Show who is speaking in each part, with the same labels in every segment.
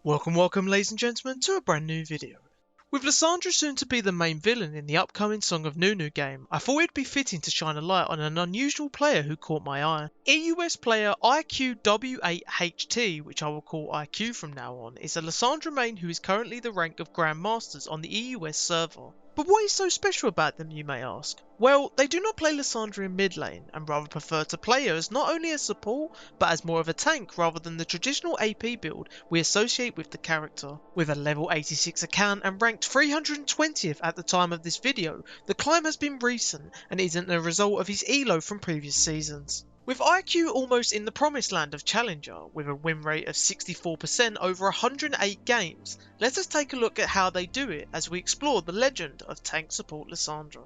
Speaker 1: Welcome ladies and gentlemen to a brand new video. With Lissandra soon to be the main villain in the upcoming Song of Nunu game, I thought it'd be fitting to shine a light on an unusual player who caught my eye. EUS player IQW8HT, which I will call IQ from now on, is a Lissandra main who is currently the rank of Grandmasters on the EUS server. But what is so special about them, you may ask? Well, they do not play Lissandra in mid lane, and rather prefer to play her as not only a support, but as more of a tank rather than the traditional AP build we associate with the character. With a level 86 account and ranked 320th at the time of this video, the climb has been recent and isn't a result of his elo from previous seasons. With IQ almost in the promised land of Challenger, with a win rate of 64% over 108 games, let us take a look at how they do it as we explore the legend of tank support Lissandra.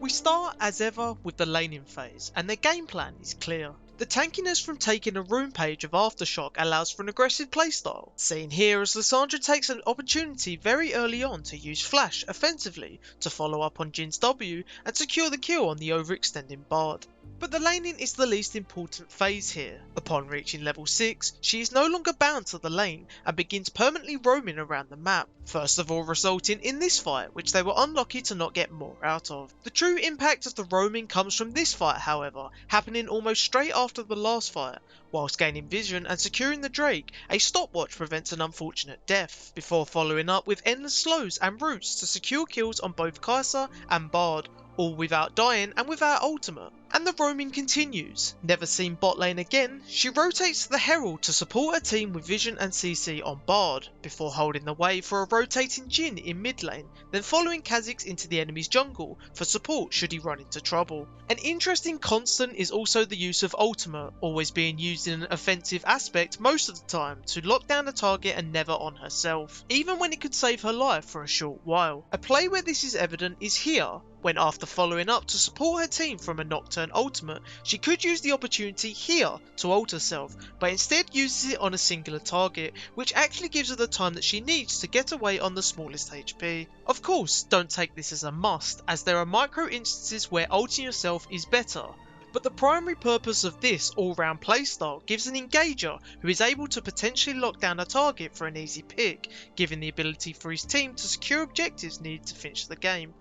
Speaker 1: We start as ever with the laning phase, and their game plan is clear. The tankiness from taking a rune page of Aftershock allows for an aggressive playstyle, seen here as Lissandra takes an opportunity very early on to use Flash offensively to follow up on Jin's W and secure the kill on the overextending Bard. But the laning is the least important phase here. Upon reaching level 6, she is no longer bound to the lane and begins permanently roaming around the map, first of all resulting in this fight, which they were unlucky to not get more out of. The true impact of the roaming comes from this fight, however, happening almost straight after the last fight. Whilst gaining vision and securing the Drake, a stopwatch prevents an unfortunate death, before following up with endless slows and roots to secure kills on both Kai'Sa and Bard, all without dying and without ultimate. And the roaming continues. Never seen bot lane again, she rotates to the Herald to support her team with vision and CC on Bard, before holding the way for a rotating Jin in mid lane, then following Kha'Zix into the enemy's jungle for support should he run into trouble. An interesting constant is also the use of ultimate, always being used in an offensive aspect most of the time to lock down a target and never on herself, even when it could save her life for a short while. A play where this is evident is here, when after following up to support her team from a Nocturne ultimate, she could use the opportunity here to ult herself, but instead uses it on a singular target, which actually gives her the time that she needs to get away on the smallest HP. Of course, don't take this as a must, as there are micro instances where ulting yourself is better. But the primary purpose of this all-round playstyle gives an engager who is able to potentially lock down a target for an easy pick, giving the ability for his team to secure objectives needed to finish the game.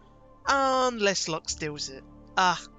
Speaker 1: Unless luck steals it.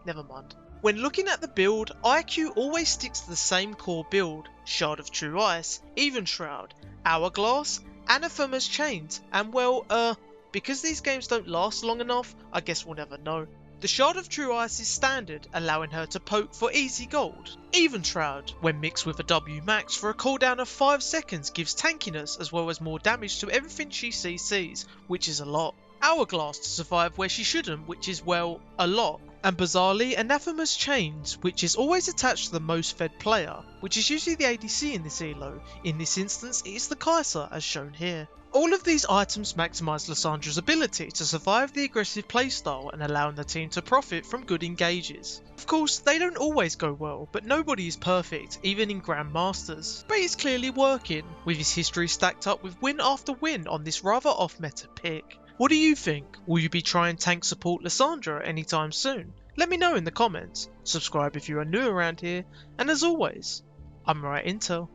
Speaker 1: Never mind. When looking at the build, IQ always sticks to the same core build: Shard of True Ice, Even Shroud, Hourglass, Anathema's Chains, and well, because these games don't last long enough, I guess we'll never know. The Shard of True Ice is standard, allowing her to poke for easy gold. Even Shroud, when mixed with a W max for a cooldown of 5 seconds, gives tankiness as well as more damage to everything she CCs, which is a lot. Hourglass to survive where she shouldn't, which is, well, a lot. And bizarrely, Anathema's Chains, which is always attached to the most fed player, which is usually the ADC in this elo. In this instance, it is the Kai'Sa as shown here. All of these items maximise Lissandra's ability to survive the aggressive playstyle and allowing the team to profit from good engages. Of course, they don't always go well, but nobody is perfect, even in Grandmasters. But it's clearly working, with his history stacked up with win after win on this rather off-meta pick. What do you think? Will you be trying tank support Lissandra anytime soon? Let me know in the comments. Subscribe if you are new around here, and as always, I'm Right Intel,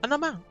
Speaker 1: and I'm out.